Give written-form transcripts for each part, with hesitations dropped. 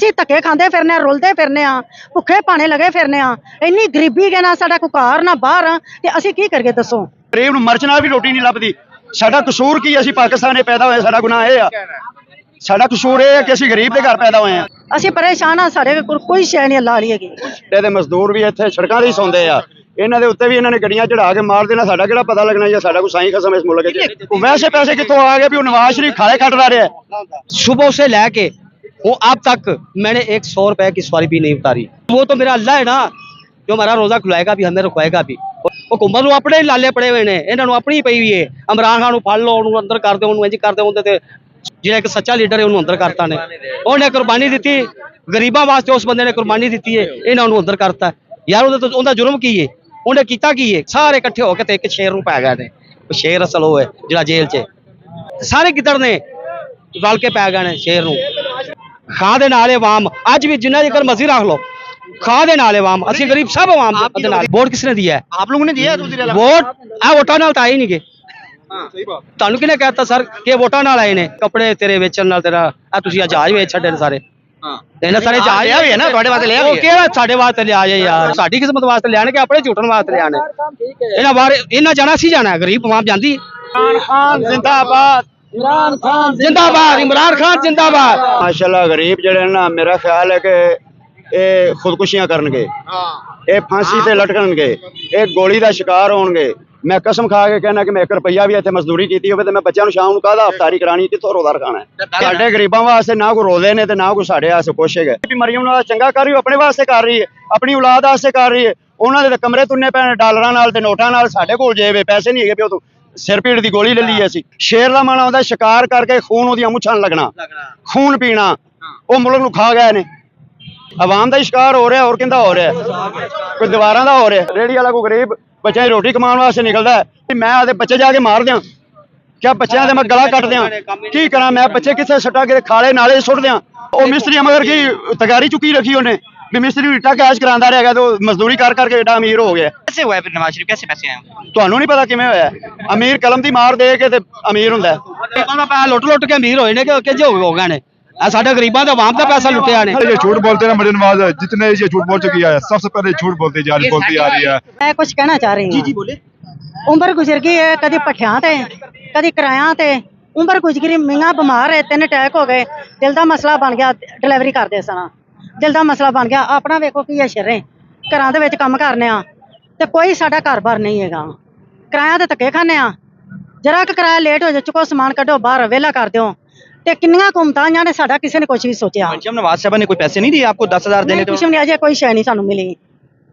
ਅਸੀਂ ਧੱਕੇ ਖਾਂਦੇ ਫਿਰਨੇ ਆ, ਰੁਲਦੇ ਫਿਰਨੇ ਆ, ਭੁੱਖੇ ਭਾਣੇ ਲਗੇ ਫਿਰਨੇ ਆ। ਇੰਨੀ ਗਰੀਬੀ ਕੇ ਨਾ ਸਾਡਾ ਕੋਈ ਘਰ ਨਾ ਬਾਹਰ ਆ, ਤੇ ਅਸੀਂ ਕੀ ਕਰੀਏ ਦੱਸੋ। ਗਰੀਬ ਨੂੰ ਮਰਚ ਨਾਲ ਵੀ ਰੋਟੀ ਨਹੀਂ ਲੱਭਦੀ। ਸਾਡਾ ਕਸੂਰ ਕੀ? ਅਸੀਂ ਪਾਕਿਸਤਾਨ ਦੇ ਪੈਦਾ ਹੋਏ, ਸਾਡਾ ਗੁਨਾਹ ਇਹ ਆ। ਸਾਡਾ ਕਸੂਰ ਇਹ ਹੈ ਕਿ ਅਸੀਂ ਗਰੀਬ ਦੇ ਘਰ ਪੈਦਾ ਹੋਏ ਆ। ਅਸੀਂ ਪਰੇਸ਼ਾਨ ਆ, ਸਾਡੇ ਕੋਲ ਕੋਈ ਸ਼ੈ ਨਹੀਂ ਅੱਲਾ ਵਾਲੀ ਹੈਗੀ। ਤੇ ਮਜ਼ਦੂਰ ਵੀ ਇੱਥੇ ਸੜਕਾਂ 'ਤੇ ਹੀ ਸੌਂਦੇ ਆ। ਇਹਨਾਂ ਦੇ ਉੱਤੇ ਵੀ ਇਹਨਾਂ ਨੇ ਗੱਡੀਆਂ ਚੜਾ ਕੇ ਮਾਰ ਦੇਣਾ। ਸਾਡਾ ਕਿਹੜਾ ਪਤਾ ਲੱਗਣਾ ਜਾਂ ਸਾਡਾ ਕੋਈ ਸਾਈਂ ਖਸਮ ਇਸ ਮੁਲਕ 'ਚ। ਵੈਸੇ ਪੈਸੇ ਕਿੱਥੋਂ ਆ ਗਏ ਵੀ ਉਹ ਨਵਾਜ਼ शरीफ खाले कटवा रहा है। सुबह से लेके वो अब तक मैंने 100 रुपए की सवारी भी नहीं उतारी। वो तो मेरा अल्लाह है ना, जो हमारा रोजा खुलाएगा भी, हमें रुकवाएगा भी। हुकूमत ਨੂੰ ਆਪਣੇ ਲਾਲੇ ਪੜੇ ਹੋਏ ਨੇ, ਇਹਨਾਂ ਨੂੰ ਆਪਣੀ ਪਈ ਹੋਈ ਹੈ। ਇਮਰਾਨ ਖਾਨ ਨੂੰ ਫੜ ਲਓ, ਉਹਨੂੰ ਅੰਦਰ ਕਰ ਦਿਓ, ਉਹਨੂੰ ਇੰਜ ਕਰ ਦਿਓ। ਉਹਦੇ ਤੇ ਜਿਹੜਾ ਇੱਕ ਸੱਚਾ ਲੀਡਰ ਹੈ ਉਹਨੂੰ ਅੰਦਰ ਕਰਤਾ ਨੇ। ਉਹਨੇ ਕੁਰਬਾਨੀ ਦਿੱਤੀ ਗਰੀਬਾਂ ਵਾਸਤੇ, ਉਸ ਬੰਦੇ ਨੇ ਕੁਰਬਾਨੀ ਦਿੱਤੀ ਹੈ, ਇਹਨਾਂ ਨੂੰ ਅੰਦਰ ਕਰਤਾ ਯਾਰ। ਉਹਦੇ ਤੋਂ ਉਹਦਾ ਜੁਰਮ ਕੀ ਹੈ? ਉਹਨੇ ਕੀਤਾ ਕੀ ਹੈ? ਸਾਰੇ ਇਕੱਠੇ ਹੋ ਕੇ ਤੇ ਇੱਕ ਸ਼ੇਰ ਨੂੰ ਪੈ ਗਏ ਨੇ। ਸ਼ੇਰ ਅਸਲ ਉਹ ਹੈ ਜਿਹੜਾ ਜੇਲ੍ਹ 'ਚ ਸਾਰੇ ਗਿੱਦੜ ਨੇ ਰਲ ਕੇ ਪੈ ਗਏ ਨੇ ਸ਼ੇਰ ਨੂੰ। ਖਾਂ ਦੇ ਨਾਲ ਆਵਾਮ ਅੱਜ ਵੀ ਜਿੰਨਾ ਜੇਕਰ ਮਰਜ਼ੀ ਰੱਖ ਲਓ, ਖਾਂ ਦੇ ਨਾਲ ਆਵਾਮ, ਅਸੀਂ ਗਰੀਬ ਸਭ ਆਵਾਮ ਦੇ ਨਾਲ। ਵੋਟ ਕਿਸਨੇ ਦਿਆ ਹੈ? आप लोगों ने दिया ਵੋਟ ਆ ਵੋਟਾਂ ਨਾਲ ਤਾਂ ਆਏ ਨਹੀਂ ਗੇ। ਤੁਹਾਨੂੰ ਕਿਹਨੇ ਕਹਿਤਾ ਸਰ ਕਿ ਵੋਟਾਂ ਨਾਲ ਆਏ ਨੇ? ਕੱਪੜੇ ਤੇਰੇ ਵੇਚਣ ਨਾਲ ਤੇਰਾ ਆ ਤੁਸੀਂ ਜਹਾਜ਼ ਵੇਚ ਛੱਡੇ ਨੇ ਸਾਰੇ। ਇਹਨਾਂ ਸਾਰੇ ਜਹਾਜ਼ ਲਿਆ ਵੀ ਹੈ ਨਾ ਤੁਹਾਡੇ ਵਾਸਤੇ, ਲਿਆ ਵੀ ਹੈ। ਕਿਹੜਾ ਸਾਡੇ ਵਾਸਤੇ ਲਿਆ ਜੇ ਯਾਰ? ਸਾਡੀ ਕਿਸਮਤ ਵਾਸਤੇ ਲਿਆਣ ਕੇ ਆਪਣੇ ਝੂਠਣ ਵਾਸਤੇ ਲਿਆਣ। ਇਹਨਾਂ ਬਾਰੇ ਇਹਨਾਂ ਜਾਣਾ ਸੀ ਜਾਣਾ, ਗਰੀਬ ਆਵਾਮ ਜਾਂਦੀ। इमरान खान जिंदाबाद, इमरान खान जिंदाबाद, इमरान खान जिंदाबाद। माशाल्लाह गरीब ਜਿਹੜੇ ਨਾ, ਮੇਰਾ ਖਿਆਲ ਹੈ ਕਿ ਇਹ ਖੁਦਕੁਸ਼ੀਆਂ ਕਰਨਗੇ, ਇਹ ਫਾਂਸੀ ਤੇ ਲਟਕਣਗੇ, ਇਹ ਗੋਲੀ ਦਾ ਸ਼ਿਕਾਰ ਹੋਣਗੇ। ਮੈਂ ਕਸਮ ਖਾ ਕੇ ਕਹਿਣਾ ਕਿ ਮੈਂ 1 ਰੁਪਈਆ ਵੀ ਇੱਥੇ ਮਜ਼ਦੂਰੀ ਕੀਤੀ ਹੋਵੇ ਤੇ ਮੈਂ ਬੱਚਿਆਂ ਨੂੰ ਸ਼ਾਮ ਨੂੰ ਕਾਹਦਾ ਅਫਤਾਰੀ ਕਰਾਣੀ, ਕਿੱਥੋਂ ਰੋਜ਼ਾ ਰਖਾਣਾ ਹੈ? ਸਾਡੇ ਗਰੀਬਾਂ ਵਾਸਤੇ ਨਾ ਕੋਈ ਰੋਜ਼ੇ ਨੇ ਤੇ ਨਾ ਕੋਈ ਸਾਡੇ ਵਾਸਤੇ ਕੁਛ ਹੈਗਾ। ਵੀ ਮਰੀਮ ਨਾਲ ਚੰਗਾ ਕਰ ਰਹੀ, ਆਪਣੇ ਵਾਸਤੇ ਕਰ ਰਹੀ ਹੈ, ਆਪਣੀ ਔਲਾਦ ਵਾਸਤੇ ਕਰ ਰਹੀ ਹੈ। ਉਹਨਾਂ ਦੇ ਤਾਂ ਕਮਰੇ ਤੁੰਨੇ ਪੈਣ ਡਾਲਰਾਂ ਨਾਲ ਤੇ ਨੋਟਾਂ ਨਾਲ। ਸਾਡੇ ਕੋਲ ਜੇਬ ਪੈਸੇ ਨਹੀਂ ਹੈਗੇ ਵੀ ਉਹ ਸਿਰ ਪੀੜ ਦੀ ਗੋਲੀ ਲੈ ਲਈ ਅਸੀਂ। ਸ਼ੇਰ ਦਾ ਮਾਣਾ ਹੁੰਦਾ ਸ਼ਿਕਾਰ ਕਰਕੇ ਖੂਨ ਉਹਦੀਆਂ ਮੁੱਛਾਂ ਨੂੰ ਲੱਗਣਾ, ਖੂਨ ਪੀਣਾ। ਉਹ ਮੁਲਕ ਨੂੰ ਖਾ ਗਏ ਨੇ। ਆਵਾਮ ਦਾ ਸ਼ਿਕਾਰ ਹੋ ਰਿਹਾ, ਹੋਰ ਕਿੰਦਾ ਹੋ ਰਿਹਾ? ਕੋਈ ਦੀਵਾਰਾਂ ਦਾ ਹੋ ਰਿਹਾ। ਰੇੜੀ ਵਾਲਾ ਕੋਈ ਗਰੀਬ ਬੱਚਿਆਂ ਦੀ ਰੋਟੀ ਕਮਾਉਣ ਵਾਸਤੇ ਨਿਕਲਦਾ ਹੈ ਵੀ ਮੈਂ ਆਦੇ ਬੱਚੇ ਜਾ ਕੇ ਮਾਰ ਦਿਆਂ, ਕਿਆ ਬੱਚਿਆਂ ਦੇ ਮੈਂ ਗਲਾ ਕੱਟ ਦਿਆਂ? ਕੀ ਕਰਾਂ ਮੈਂ? ਬੱਚੇ ਕਿੱਥੇ ਸੱਟਾਂ ਕਿਤੇ ਖਾਲੇ ਨਾਲੇ ਸੁੱਟ ਦਿਆਂ? ਉਹ ਮਿਸਤਰੀ ਮਗਰ ਕੀ ਤਗਾਰੀ ਚੁੱਕੀ ਰੱਖੀ ਉਹਨੇ ਵੀ ਮਿਸਤਰੀ ਇੱਟਾਂ ਕੈਸ਼ ਕਰਾਉਂਦਾ ਰਹੇਗਾ ਤੇ ਮਜ਼ਦੂਰੀ ਕਰ ਕਰਕੇ ਏਡਾ ਅਮੀਰ ਹੋ ਗਿਆ। कैसे हुआ है फिर नवाज शरीफ, कैसे पैसे आए? ਤੁਹਾਨੂੰ ਨਹੀਂ ਪਤਾ ਕਿਵੇਂ ਹੋਇਆ? ਅਮੀਰ ਕਲਮ ਦੀ ਮਾਰ ਦੇ ਕੇ ਤੇ ਅਮੀਰ ਹੁੰਦਾ। ਗਰੀਬਾਂ ਦਾ ਪੈਸਾ ਲੁੱਟ ਕੇ ਅਮੀਰ ਹੋਏ ਨੇ ਕਿ ਕਿੰਜ ਹੋ ਗਏ ਨੇ? ਆ ਸਾਡੇ ਗਰੀਬਾਂ ਦਾ ਆਵਾਮ ਦਾ पैसा लुटिया ने। ये झूठ बोलते हैं मरियम नवाज, जितने ये झूठ बोल चुकी है, सबसे पहले झूठ बोलती जा रही है। मैं कुछ कहना चाह रही हूँ। जी बोले। उम्र गुजर गई है, कभी पठिया ते कभी किराया ते। उम्र गुजर गई, मियाँ बीमार है, 3 अटैक हो गए, दिल का मसला बन गया, डिलीवरी करते सन, दिल का मसला बन गया। अपना वेखो की शरे घरां दे विच काम करने ते कोई साडा घर-बार नहीं हैगा। किराया ते धक्के खाने जरा क किराया लेट हो जाए, चुको समान कढो बाहर वेला कर दो। ते किन्नियां हुकूमतां ने साडा किसी ने कुछ भी सोचा। मरियम नवाज साहब ने कोई पैसे नहीं दिए आपको? 10,000 देने कुछ नहीं, अजे कोई शै नहीं सानू मिली,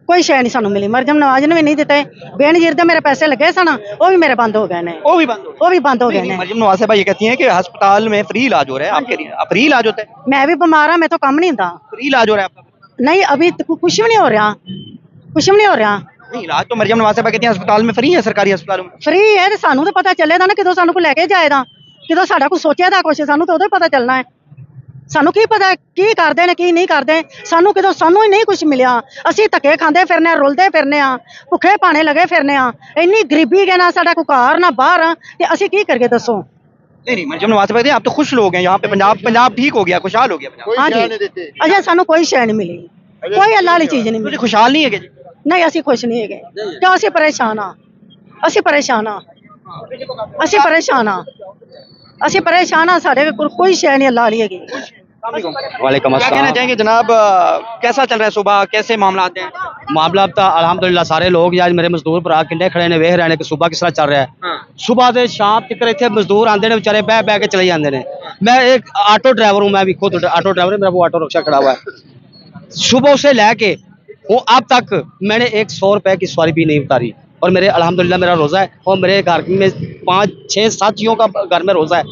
कोई शै नहीं सानू मिली। मरियम नवाज ने भी नहीं दिते। बेनजीर दे मेरे पैसे लगे सन, वो भी मेरे बंद हो गए ने। वो भी बंद हो गए ने। मरियम नवाज साहब ये कहती हैं कि अस्पताल में फ्री इलाज हो रहा है। आपके लिए फ्री इलाज होता है? मैं भी बीमार हां, मैं तो काम नहीं हुंदा। फ्री इलाज हो रहा है आपका? नहीं, अभी कुछ भी नहीं हो रहा, कुछ भी नहीं हो रहा। नहीं, इलाज तो मरियम नवाज साहब कहती हैं अस्पताल में फ्री है, सरकारी अस्पतालों में फ्री है। ते सानू तो पता चलेगा ना किदों सानू कोई लेके जाएगा, किदों साडा कोई सोचेगा कुछ, सानू तो उदों पता चलना है। सानू की पता की करदे ने की नहीं करदे? सानू किदों सानू ही नहीं कुछ मिलिया। असीं धक्के खांदे फिरने, रुलदे फिरने आ, भुखे भाणे लगे फिरने आ। इन्नी गरीबी के ना साडा कोई घर ना बाहर, ते असीं की करिए दसो? नहीं, मरियम नवाज साहब कहती हैं आप तो खुश लोग हैं यहाँ पे, पंजाब ठीक हो गया, खुशहाल हो गया पंजाब। हाँ जी, अजे सानू कोई शै नहीं मिली, कोई अल्लाह वाली चीज नहीं मिली। खुशहाल नहीं है कि? नहीं, असीं खुश नहीं है क्यों? असीं परेशान आ, असीं परेशान आ, असीं परेशान आ, असीं परेशान आ। साडे कोल कोई शै नहीं अल्लाह वाली हैगी। वालेकुम क्या कहना अस्सलाम। चाहेंगे जनाब, कैसा चल रहा है सुबह, कैसे मामला हैं? मामला तो अलहमदुलिल्लाह सारे लोग यार मेरे मजदूर भरा किन्ने खड़े ने, वेख रहे हैं कि सुबह किस तरह चल रहा है। सुबह से शाम तक इतने मजदूर आते हैं बेचारे, बह बह के चले जाते हैं। मैं एक ऑटो ड्राइवर हूँ, मैं भी खुद ऑटो ड्राइवर, मेरा वो ऑटो रिक्शा खड़ा हुआ है। सुबह से लेके वो अब तक मैंने 100 रुपए की सवारी भी नहीं उतारी। और मेरे अल्हम्दुलिल्लाह मेरा रोज़ा है, और मेरे घर में 5, 6, 7 जियों का घर में रोज़ा है।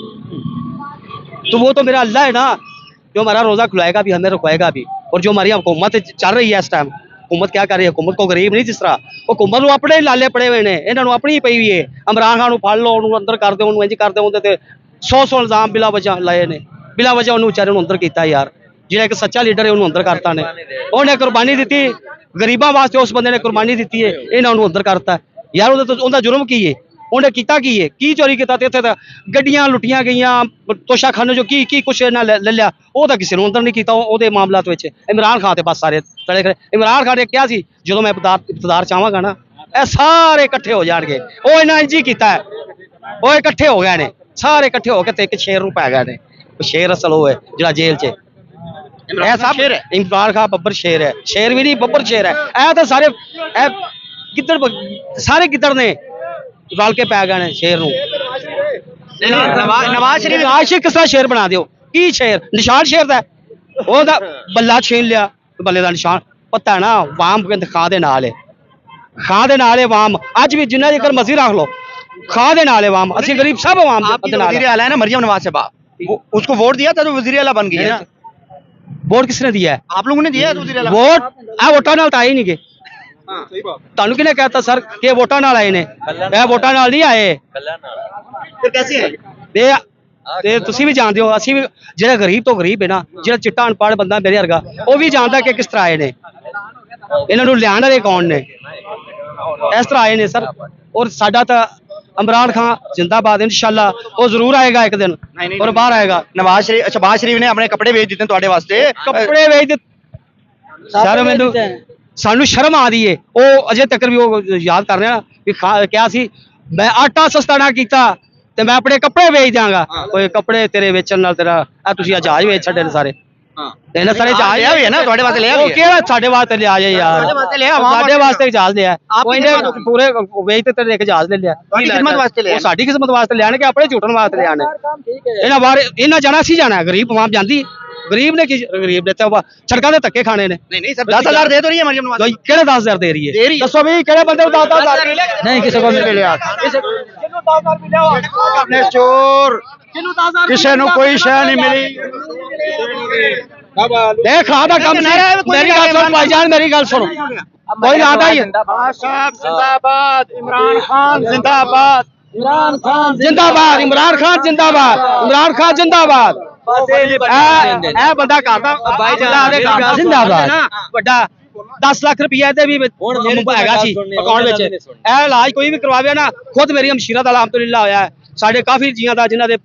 तो वो तो मेरा अल्लाह है ना, जो हमारा रोज़ा खुलाएगा भी, हमें रुकवाएगा भी। और जो हमारी हुकूमत चल रही है इस टाइम, हुकूमत क्या कर रही है? हुकूमत को गरीब नहीं जिस तरह, हुकूमत ਨੂੰ ਆਪਣੇ ਲਾਲੇ ਪੜੇ ਹੋਏ ਨੇ, ਇਹਨਾਂ ਨੂੰ ਆਪਣੀ ਪਈ ਹੋਈ ਹੈ। ਇਮਰਾਨ ਖਾਨ ਨੂੰ ਫੜ ਲਓ, ਉਹਨੂੰ ਅੰਦਰ ਕਰ ਦਿਓ, ਉਹਨੂੰ ਇੰਜ ਕਰ ਦਿਓ। ਉਹਦੇ ਤੇ 100 ਇਲਜ਼ਾਮ ਬਿਲਾ ਵਜ੍ਹਾ ਲਾਏ ਨੇ, ਬਿਲਾ ਵਜ੍ਹਾ ਉਹਨੂੰ ਵਿਚਾਰੇ ਨੂੰ ਅੰਦਰ ਕੀਤਾ ਯਾਰ। ਜਿਹੜਾ ਇੱਕ ਸੱਚਾ ਲੀਡਰ ਹੈ ਉਹਨੂੰ ਅੰਦਰ ਕਰਤਾ ਨੇ। ਉਹਨੇ ਕੁਰਬਾਨੀ ਦਿੱਤੀ ਗਰੀਬਾਂ ਵਾਸਤੇ, ਉਸ ਬੰਦੇ ਨੇ ਕੁਰਬਾਨੀ ਦਿੱਤੀ ਹੈ, ਇਹਨਾਂ ਨੂੰ ਅੰਦਰ ਕਰਤਾ ਯਾਰ। ਉਹਦਾ ਜੁਰਮ ਕੀ ਹੈ? ਉਹਨੇ ਕੀਤਾ ਕੀ ਚੋਰੀ ਕੀਤਾ ਤੇ ਇੱਥੇ ਤਾਂ ਗੱਡੀਆਂ ਲੁੱਟੀਆਂ ਗਈਆਂ ਤੋਸ਼ਾਖਾਨੇ ਚੋਂ ਕੀ ਕੁਛ ਇਹਨਾਂ ਲੈ ਲਿਆ। ਉਹ ਤਾਂ ਕਿਸੇ ਨੂੰ ਅੰਦਰ ਨਹੀਂ ਕੀਤਾ ਉਹਦੇ ਮਾਮਲਾਤ ਵਿੱਚ। ਇਮਰਾਨ ਖਾਨ ਤੇ ਬਸ ਸਾਰੇ ਤਲੇ ਖੜੇ। ਇਮਰਾਨ ਖਾਨ ਨੇ ਕਿਹਾ ਸੀ ਜਦੋਂ ਮੈਂ ਇਕਤਦਾਰ ਚਾਹਾਂਗਾ ਨਾ ਇਹ ਸਾਰੇ ਇਕੱਠੇ ਹੋ ਜਾਣਗੇ। ਉਹ ਇਹਨਾਂ ਇੰਝ ਹੀ ਕੀਤਾ ਹੈ, ਉਹ ਇਕੱਠੇ ਹੋ ਗਏ ਨੇ ਸਾਰੇ ਇਕੱਠੇ ਹੋ ਕੇ ਤੇ ਇੱਕ ਸ਼ੇਰ ਨੂੰ ਪੈ ਗਏ ਨੇ। ਸ਼ੇਰ ਅਸਲ ਉਹ ਹੈ ਜਿਹੜਾ ਜੇਲ੍ਹ 'ਚ ਇਹ ਸਭ ਇਮਰਾਨ ਖਾਨ ਬੱਬਰ ਸ਼ੇਰ ਹੈ, ਸ਼ੇਰ ਵੀ ਨਹੀਂ ਬੱਬਰ ਸ਼ੇਰ ਹੈ। ਇਹ ਤਾਂ ਸਾਰੇ ਇਹ ਗਿੱਦੜ ਸਾਰੇ ਗਿੱਦੜ ਨੇ ਰਲ ਕੇ ਪੈ ਗਏ ਨੇ ਸ਼ੇਰ ਨੂੰ। ਨਵਾਜ਼ ਸ਼ਰੀਫ ਕਿਸ ਤਰ੍ਹਾਂ ਸ਼ੇਰ ਬਣਾ ਦਿਓ? ਕੀ ਸ਼ੇਰ? ਨਿਸ਼ਾਨ ਸ਼ੇਰ ਦਾ ਉਹਦਾ ਬੱਲਾ ਛੀਨ ਲਿਆ, ਬੱਲੇ ਦਾ ਨਿਸ਼ਾਨ ਪਤਾ ਹੈ ਨਾ। ਵਾਮ ਕਹਿੰਦੇ ਖਾਂ ਦੇ ਨਾਲ ਹੈ, ਖਾਂ ਦੇ ਨਾਲ ਹੈ ਵਾਮ। ਅੱਜ ਵੀ ਜਿੰਨਾ ਜੇਕਰ ਮਰਜ਼ੀ ਰੱਖ ਲਓ ਖਾਂ ਦੇ ਨਾਲ है वाम। असि गरीब सब वाम वजीर आला है ना मरियम नवाज से बाप, उसको वोट दिया था तो वजीर आला बन गई है ना। वोट किसने दिया है? आप लोगों ने दिया है वजीर आला वोट? वोटा नाल आए नहीं गए। ਤੁਹਾਨੂੰ ਕਿਹਨੇ कहता सर कि वोटा नाल आए ने? वोटा नाल नहीं आए। फिर कैसे है? ਤੇ ਤੁਸੀਂ ਵੀ ਜਾਣਦੇ ਹੋ, ਅਸੀਂ ਵੀ ਜਿਹੜਾ ਗਰੀਬ ਤੋਂ ਗਰੀਬ ਹੈ ਨਾ, ਜਿਹੜਾ ਚਿੱਟਾ ਅਨਪੜ੍ਹ ਬੰਦਾ ਮੇਰੇ ਵਰਗਾ ਉਹ ਵੀ ਜਾਣਦਾ ਕਿ ਕਿਸ ਤਰ੍ਹਾਂ ਆਏ ਨੇ। ਇਹਨਾਂ ਨੂੰ ਲਿਆਉਣ ਵਾਲੇ ਕੌਣ ਨੇ? ਇਸ ਤਰ੍ਹਾਂ ਆਏ ਨੇ ਸਰ। और साडा तो इमरान खान जिंदाबाद इंशाल्लाह वो जरूर आएगा एक दिन और बाहर आएगा। नवाज शरीफ शहबाज शरीफ ने अपने कपड़े बेच दिते ਤੁਹਾਡੇ ਵਾਸਤੇ। कपड़े बेच दिते सर, मैनू सानू शर्म आ रही है। वो अजे तक भी वो याद कर रहे हैं कि क्या सी मैं आटा सस्ता ना कीता ते मैं अपने कपड़े बेच देंगा। कोई कपड़े तेरे बेचण नाल तेरा तुसीं जहाज बेच छड्डे ने सारे। ਇਹਨਾਂ ਸਾਰੇ ਜਹਾਜ਼ ਲਿਆ ਵੀ ਹੈ ਨਾ ਤੁਹਾਡੇ ਵਾਸਤੇ ਲਿਆ ਵੀ ਹੈ। ਕਿਹੜਾ ਸਾਡੇ ਵਾਸਤੇ ਲਿਆ ਜੇ ਯਾਰ? ਸਾਡੇ ਵਾਸਤੇ ਜਹਾਜ਼ ਲਿਆ ਕੋਈ ਨੇ ਪੂਰੇ ਵੇਚ ਤੇ ਇੱਕ ਜਹਾਜ਼ ਲੈ ਲਿਆ। ਤੁਹਾਡੀ ਖਿਦਮਤ ਵਾਸਤੇ ਲਿਆ? ਸਾਡੀ ਖਿਦਮਤ ਵਾਸਤੇ ਲਿਆਣ ਕੇ ਆਪਣੇ ਝੂਟਣ ਵਾਸਤੇ ਲਿਆਣ। ਇਹਨਾਂ ਬਾਰੇ ਇਹਨਾਂ ਜਾਣਾ ਸੀ ਜਾਣਾ ਗਰੀਬ ਆਵਾਮ ਜਾਂਦੀ। ਗਰੀਬ ਨੇ ਕੀ ਗਰੀਬ ਦਿੱਤਾ ਸੜਕਾਂ ਦੇ ਧੱਕੇ ਖਾਣੇ ਨੇ। नहीं सर 10,000 दे तो रही है मरियम नवाज। ਕਿਹੜੇ 10,000 ਦੇ ਰਹੀ ਹੈ? ਦੱਸੋ ਵੀ ਕਿਹੜੇ ਬੰਦੇ ਨੂੰ 10,000 ਨਹੀਂ ਕਿਸੇ ਕੋਲ ਨਹੀਂ ਮਿਲਿਆ। ਆਪਣੇ ਚੋਰ ਕਿਸੇ ਨੂੰ ਕੋਈ ਸ਼ੈ ਨਹੀਂ ਮਿਲੀ। देख खा दा कम मेरी गल सुन भाईजान, मेरी गल सुनो कोई आता ही साहब जिंदाबाद, इमरान खान जिंदाबाद, इमरान खान जिंदाबाद, इमरान खान जिंदाबाद, इमरान खान जिंदाबाद। ए बंदा करदा भाईजान जिंदाबाद ਵੱਡਾ 10 ਲੱਖ ਰੁਪਏ ਦੇ ਵੀ ਹੈਗਾ ਸੀ ਅਕਾਊਂਟ ਵਿੱਚ। ਇਹ ਇਲਾਜ ਕੋਈ ਵੀ ਕਰਵਾਵੇ ਨਾ, ਖੁਦ ਮੇਰੀ ਹਮਸ਼ੀਰਾ ਦਾ ਅਲਹਮਦੁਲਿਲਾ ਹੋਇਆ ਹੈ। ਸਾਡੇ ਕਾਫੀ ਜੀਆਂ ਦਾ ਜਿਨ੍ਹਾਂ ਦੇ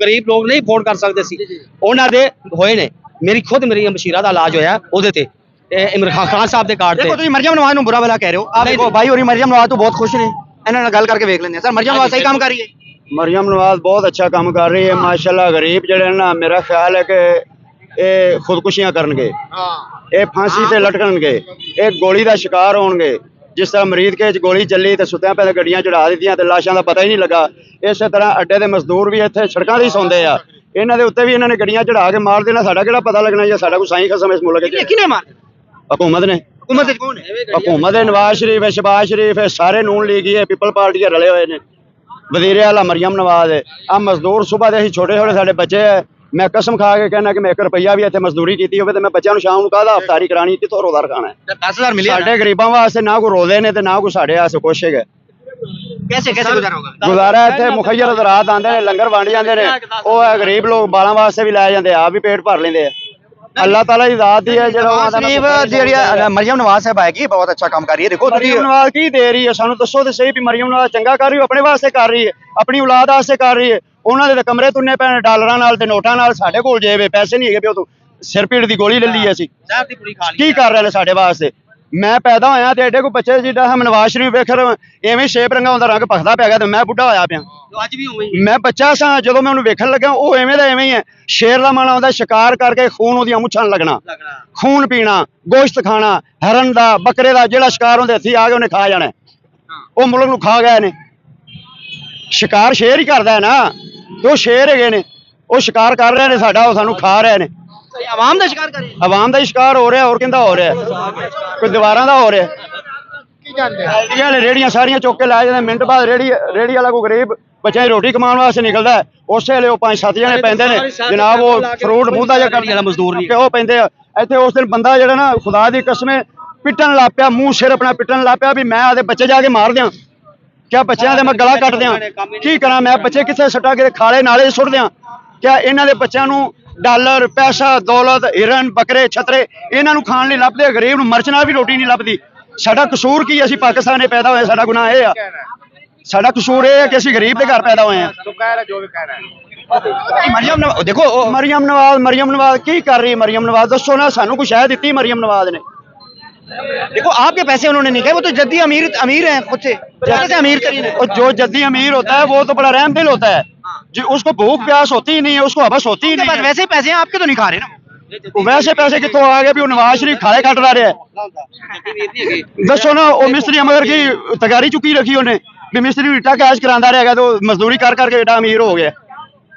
ਗਰੀਬ ਲੋਕ ਨਹੀਂ ਅਫੋਰਡ ਕਰ ਸਕਦੇ ਸੀ ਉਹਨਾਂ ਦੇ ਹੋਏ ਨੇ। ਮੇਰੀ ਖੁਦ ਮੇਰੀ ਹਮਸ਼ੀਰਾ ਦਾ ਇਲਾਜ ਹੋਇਆ ਉਹਦੇ ਤੇ ਇਮਰਾਨ ਖਾਨ ਸਾਹਿਬ ਦੇ ਕਾਰਡ ਤੇ। देखो तुम मरियम नवाज ਨੂੰ ਬੁਰਾ ਭਲਾ ਕਹਿ ਰਹੇ ਹੋ। आप देखो भाई और मरियम नवाज तो बहुत खुश ने, ਇਹਨਾਂ ਨਾਲ ਗੱਲ ਕਰਕੇ ਵੇਖ ਲੈਂਦੇ ਆ। ਸਰ ਮਰਿयम नवाज सही काम कर रही है? ਮਰੀਮ ਨਵਾਜ਼ ਬਹੁਤ ਅੱਛਾ ਕੰਮ ਕਰ ਰਹੀ ਹੈ ਮਾਸ਼ਾਅੱਲਾ। ਗਰੀਬ ਜਿਹੜੇ ਨਾ ਮੇਰਾ ਖਿਆਲ ਹੈ ਕਿ ਇਹ ਖੁਦਕੁਸ਼ੀਆਂ ਕਰਨਗੇ, ਇਹ ਫਾਂਸੀ ਤੇ ਲਟਕਣਗੇ, ਇਹ ਗੋਲੀ ਦਾ ਸ਼ਿਕਾਰ ਹੋਣਗੇ। ਜਿਸ ਤਰ੍ਹਾਂ ਮਰੀਦਕੇ 'ਚ ਗੋਲੀ ਚੱਲੀ ਤੇ ਸੁੱਤਿਆਂ ਪਏ ਗੱਡੀਆਂ ਚੜਾ ਦਿੱਤੀਆਂ ਤੇ ਲਾਸ਼ਾਂ ਦਾ ਪਤਾ ਹੀ ਨਹੀਂ ਲੱਗਾ। ਇਸੇ ਤਰ੍ਹਾਂ ਅੱਡੇ ਦੇ ਮਜ਼ਦੂਰ ਵੀ ਇੱਥੇ ਸੜਕਾਂ 'ਤੇ ਹੀ ਸੌਂਦੇ ਆ। ਇਹਨਾਂ ਦੇ ਉੱਤੇ ਵੀ ਇਹਨਾਂ ਨੇ ਗੱਡੀਆਂ ਚੜਾ ਕੇ ਮਾਰ ਦੇਣਾ। ਸਾਡਾ ਕਿਹੜਾ ਪਤਾ ਲੱਗਣਾ ਜਾਂ ਸਾਡਾ ਕੋਈ ਸਾਈਂ ਖਸਮ ਇਸ ਮੁਲਕ 'ਚ? ਕਿਹਨੇ ਮਾਰ? ਹਕੂਮਤ ਨੇ। हुकूमत कौन है? ਹਕੂਮਤ ਹੈ, ਨਵਾਜ਼ ਸ਼ਰੀਫ ਹੈ, ਸ਼ਹਬਾਜ਼ ਸ਼ਰੀਫ ਹੈ, ਸਾਰੇ ਨੂਨ ਲੀਗੀ ਹੈ, ਪੀਪਲ ਪਾਰਟੀ ਦੇ ਰਲੇ ਹੋਏ ਨੇ। ਵਜ਼ੀਰ ਆਲਾ ਮਰੀਮ ਨਵਾਜ਼ ਹੈ। ਆ ਮਜ਼ਦੂਰ ਸੁਬਹ ਦੇ ਅਸੀਂ ਛੋਟੇ ਛੋਟੇ ਸਾਡੇ ਬੱਚੇ ਹੈ। ਮੈਂ ਕਸਮ ਖਾ ਕੇ ਕਹਿਣਾ ਕਿ ਮੈਂ 1 ਰੁਪਈਆ ਵੀ ਇੱਥੇ ਮਜ਼ਦੂਰੀ ਕੀਤੀ ਹੋਵੇ ਤੇ ਮੈਂ ਬੱਚਿਆਂ ਨੂੰ ਸ਼ਾਮ ਨੂੰ ਕਾਹਦਾ ਅਫਤਾਰੀ ਕਰਾਣੀ, ਕਿੱਥੋਂ ਰੋਜ਼ਾ ਰਖਾਣਾ ਹੈ? 10,000 मिले ਸਾਡੇ ਗਰੀਬਾਂ ਵਾਸਤੇ ਨਾ ਕੋਈ ਰੋਜ਼ੇ ਨੇ ਤੇ ਨਾ ਕੋਈ ਸਾਡੇ ਵਾਸਤੇ ਕੁਛ ਹੈਗਾ। कैसे कैसे गुजारा होगा? ਗੁਜ਼ਾਰਾ ਇੱਥੇ ਮੁਖੱਯਰ ਹਜ਼ਰਾਤ ਆਉਂਦੇ ਨੇ, ਲੰਗਰ ਵੰਡ ਜਾਂਦੇ ਨੇ। ਉਹ ਹੈ ਗਰੀਬ ਲੋਕ ਬਾਲਾਂ ਵਾਸਤੇ ਵੀ ਲੈ ਜਾਂਦੇ ਆ, ਆਪ ਵੀ ਪੇਟ ਭਰ ਲੈਂਦੇ ਆ। ਅੱਲਾਹ ਤਾਲਾ ਦੀ ਜ਼ਾਤ ਦੀ ਹੈ ਜਿਹੜਾ शरीफ ਜਿਹੜੀ ਮਰੀਮ ਨਵਾਜ਼ ਸਾਹਿਬ ਆਏਗੀ ਬਹੁਤ ਅੱਛਾ ਕੰਮ ਕਰ ਰਹੀ ਹੈ। ਦੇਖੋ ਮਰੀਮ ਨਵਾਜ਼ ਕੀ ਦੇ ਰਹੀ ਹੈ ਸਾਨੂੰ ਦੱਸੋ ਤੇ ਸਹੀ ਵੀ। ਮਰੀਮ ਨਵਾਜ਼ ਚੰਗਾ ਕਰ ਰਹੀ ਹੈ, ਆਪਣੇ ਵਾਸਤੇ ਕਰ ਰਹੀ ਹੈ, ਆਪਣੀ ਔਲਾਦ ਵਾਸਤੇ ਕਰ ਰਹੀ ਹੈ। ਉਹਨਾਂ ਦੇ ਤਾਂ ਕਮਰੇ ਤੁੰਨੇ ਪੈਣ ਡਾਲਰਾਂ ਨਾਲ ਤੇ ਨੋਟਾਂ ਨਾਲ। ਸਾਡੇ ਕੋਲ ਜੇਬ ਪੈਸੇ ਨਹੀਂ ਹੈਗੇ ਵੀ ਉਹ ਤੋਂ ਸਿਰ ਪੀੜ ਦੀ ਗੋਲੀ ਲੈ ਲਈ ਅਸੀਂ। ਕੀ ਕਰ ਰਹੇ ਨੇ ਸਾਡੇ ਵਾਸਤੇ? ਮੈਂ ਪੈਦਾ ਹੋਇਆ ਤੇ ਐਡੇ ਕੋ ਬੱਚੇ ਜਿੱਡਾ ਹਮ ਨਵਾਜ਼ ਸ਼ਰੀਫ ਵੇਖ ਐਵੇਂ ਸ਼ੇਪ ਰੰਗਾ ਹੁੰਦਾ ਰੰਗ ਭਖਦਾ ਪਿਆ ਗਿਆ ਤੇ ਮੈਂ ਬੁੱਢਾ ਹੋਇਆ ਪਿਆ। ਅੱਜ ਵੀ ਹੋਵੇ ਮੈਂ ਬੱਚਾ ਸਾਂ ਜਦੋਂ ਮੈਂ ਉਹਨੂੰ ਵੇਖਣ ਲੱਗਾ ਉਹ ਐਵੇਂ ਦਾ ਐਵੇਂ ਹੀ ਹੈ। ਸ਼ੇਰ ਦਾ ਮਨ ਆਉਂਦਾ ਸ਼ਿਕਾਰ ਕਰਕੇ ਖੂਨ ਉਹਦੀਆਂ ਮੁੱਛਾਂ ਲੱਗਣਾ, ਖੂਨ ਪੀਣਾ, ਗੋਸ਼ਤ ਖਾਣਾ, ਹਰਨ ਦਾ, ਬੱਕਰੇ ਦਾ ਜਿਹੜਾ ਸ਼ਿਕਾਰ ਉਹਦੇ ਹੱਥੀ ਆ ਕੇ ਉਹਨੇ ਖਾ ਜਾਣਾ। ਉਹ ਮੁਲਕ ਨੂੰ ਖਾ ਗਏ ਨੇ। ਸ਼ਿਕਾਰ ਸ਼ੇਰ ਹੀ ਕਰਦਾ ਹੈ ਨਾ, ਤੇ ਉਹ ਸ਼ੇਰ ਹੈਗੇ ਨੇ, ਉਹ ਸ਼ਿਕਾਰ ਕਰ ਰਹੇ ਨੇ ਸਾਡਾ, ਉਹ ਸਾਨੂੰ ਖਾ ਰਹੇ ਨੇ। ਆਵਾਮ ਦਾ ਸ਼ਿਕਾਰ ਕਰ ਰਹੀ ਹੈ। ਆਵਾਮ ਦਾ ਹੀ ਸ਼ਿਕਾਰ ਹੋ ਰਿਹਾ, ਹੋਰ ਕਿੰਦਾ ਹੋ ਰਿਹਾ? ਕੋਈ ਦੀਵਾਰਾਂ ਦਾ ਹੋ ਰਿਹਾ। ਰੇੜੀਆਂ ਨੇ, ਰੇੜੀਆਂ ਸਾਰੀਆਂ ਚੁੱਕ ਕੇ ਲੈ ਜਾਂਦੇ। ਮਿੰਟ ਬਾਅਦ ਰੇੜੀ ਵਾਲਾ ਕੋਈ ਗਰੀਬ ਬੱਚਾ ਦੀ ਰੋਟੀ ਕਮਾਉਣ ਵਾਸਤੇ ਨਿਕਲਦਾ, ਉਸੇ ਵੇਲੇ ਉਹ 5-7 ਜਣੇ ਪੈਂਦੇ ਨੇ ਜਨਾਬ। ਉਹ ਫਰੂਟ ਬੂੰਦਾ ਜਿਹਾ ਕਰਨ ਵਾਲਾ ਮਜ਼ਦੂਰ ਨਹੀਂ ਉਹ ਪੈਂਦੇ ਆ ਇੱਥੇ। ਉਸ ਦਿਨ ਬੰਦਾ ਜਿਹੜਾ ਨਾ ਖੁਦਾ ਦੀ ਕਸਮੇ ਪਿੱਟਣ ਲੱਗ ਪਿਆ, ਮੂੰਹ ਸਿਰ ਆਪਣਾ ਪਿੱਟਣ ਲੱਗ ਪਿਆ ਵੀ ਮੈਂ ਆਦੇ ਬੱਚੇ ਜਾ ਕੇ ਮਾਰ ਦਿਆਂ, ਕਿਆ ਬੱਚਿਆਂ ਦੇ ਮੈਂ ਗਲਾ ਕੱਟ ਦਿਆਂ, ਕੀ ਕਰਾਂ ਮੈਂ? ਬੱਚੇ ਕਿੱਥੇ ਸੁੱਟਾਂ? ਕਿਤੇ ਖਾਲੇ ਨਾਲੇ ਸੁੱਟ ਦਿਆਂ? ਕਿਆ ਇਹਨਾਂ ਦੇ ਬੱਚਿਆਂ ਨੂੰ ਡਾਲਰ, ਪੈਸਾ, ਦੌਲਤ, ਹਿਰਨ, ਬੱਕਰੇ, ਛਤਰੇ ਇਹਨਾਂ ਨੂੰ ਖਾਣ ਲਈ ਲੱਭਦੇ? ਗਰੀਬ ਨੂੰ ਮਰਚ ਨਾਲ ਵੀ ਰੋਟੀ ਨਹੀਂ ਲੱਭਦੀ। ਸਾਡਾ ਕਸੂਰ ਕੀ? ਅਸੀਂ ਪਾਕਿਸਤਾਨ ਦੇ ਪੈਦਾ ਹੋਏ, ਸਾਡਾ ਗੁਨਾਹ ਇਹ ਆ। ਸਾਡਾ ਕਸੂਰ ਇਹ ਹੈ ਕਿ ਅਸੀਂ ਗਰੀਬ ਦੇ ਘਰ ਪੈਦਾ ਹੋਏ ਹਾਂ। मरियम नवाज देखो ਮਰੀਮ ਨਵਾਜ਼ ਕੀ ਕਰ ਰਹੀ ਹੈ? ਮਰੀਮ ਨਵਾਜ਼ ਦੱਸੋ ਨਾ, ਸਾਨੂੰ ਕੁਛ ਸ਼ਾਇਦ ਦਿੱਤੀ ਮਰੀਮ ਨਵਾਜ਼ ਨੇ? देखो आपके पैसे उन्होंने नहीं खाए, वो तो जद्दी अमीर हैं खुद से, जहाँ से अमीर तरीन है। और जो जद्दी अमीर होता है वो तो बड़ा रहम दिल होता है, जो उसको भूख प्यास होती ही नहीं है, उसको हवस होती ही उनके नहीं पास है। वैसे ही पैसे हैं, आपके तो नहीं खा रहे ना। वो वैसे पैसे कितों आ गए भी वो नवाज शरीफ खाए कट रहा है? दसो ना, वो मिस्त्री अमर की तगारी चुकी रखी उन्हें भी मिस्त्री इटा कैश करांदा रहेगा तो मजदूरी कर करके एडा अमीर हो गया।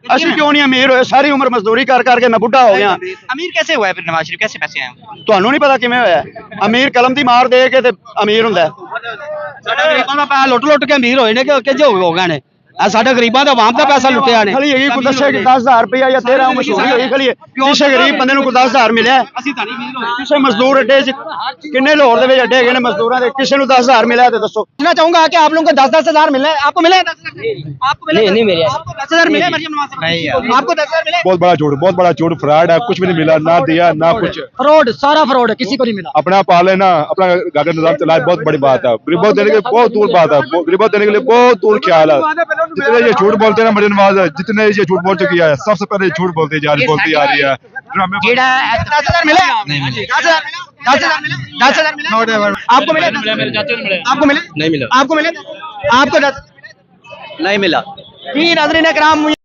असली क्यों नहीं अमीर होए? सारी उम्र मजदूरी कर करके मैं बुढ़ा हो गया। अमीर कैसे हुआ है फिर नवाज शरीफ, कैसे पैसे आए? ਤੁਹਾਨੂੰ ਨਹੀਂ ਪਤਾ ਕਿਵੇਂ ਹੋਇਆ? ਅਮੀਰ ਕਲਮ ਦੀ ਮਾਰ ਦੇ ਕੇ ਤੇ ਅਮੀਰ ਹੁੰਦਾ ਹੈ। ਸਾਡੇ ਗਰੀਬਾਂ ਦਾ ਪੈਸਾ ਲੁੱਟ ਕੇ ਅਮੀਰ ਹੋਏ ਨੇ ਕਿ ਹੋ ਗਏ ਨੇ। ਆ ਸਾਡੇ ਗਰੀਬਾਂ ਦਾ ਆਵਾਮ ਦਾ ਪੈਸਾ ਲੁੱਟਿਆ ਨੇ। ਖਲੀ ਹੈਗੀ ਕੋਈ ਦੱਸੇ ਕਿ 10000 ਰੁਪਇਆ ਜਾਂ 13 ਮਸ਼ਹੂਰੀ ਹੋਈ ਖਲੀ ਹੈ। ਕਿਸੇ ਗਰੀਬ ਬੰਦੇ ਨੂੰ ਕੋਈ 10000 ਮਿਲਿਆ? ਅਸੀਂ ਤਾਂ ਨਹੀਂ ਅਮੀਰ ਹੋਏ। ਕਿਸੇ ਮਜ਼ਦੂਰ ਅੱਡੇ 'ਚ ਕਿੰਨੇ ਲਾਹੌਰ ਦੇ ਵਿੱਚ ਅੱਡੇ ਹੈਗੇ ਨੇ ਮਜ਼ਦੂਰਾਂ ਦੇ, ਕਿਸੇ ਨੂੰ 10000 ਮਿਲਿਆ ਤੇ ਦੱਸੋ। पूछना चाहूंगा कि आप लोगों को 10-10 हजार मिला है? आपको मिला है 10,000? आपको मिला? नहीं मिला। आपको 10,000 मिला है मरियम नवाज साहब? नहीं, आपको 10,000 मिला है? बहुत बड़ा झूठ फ्रॉड है, कुछ भी नहीं मिला, ना दिया ना कुछ। ਫਰੋਡ, ਸਾਰਾ ਫਰੋਡ है, किसी को नहीं मिला। अपना पाले ना, अपना घर का निजाम चलाए, बहुत बड़ी बात है। गरीबों देने के लिए बहुत दूर बात है, गरीबों देने के लिए बहुत दूर ख्याल है। जितने ये झूठ बोलते हैं ना मरियम नवाज, जितने ये झूठ बोल चुकी है, सबसे पहले झूठ बोलती आ रही है। जेड़ा 10,000 मिला? नहीं मिला। 10,000 मिला? 10,000 मिला? आपको मिला? आपको मिला? नहीं मिला। आपको मिला? आपको 10 नहीं मिला। जी नाज़रीन-ए-किराम,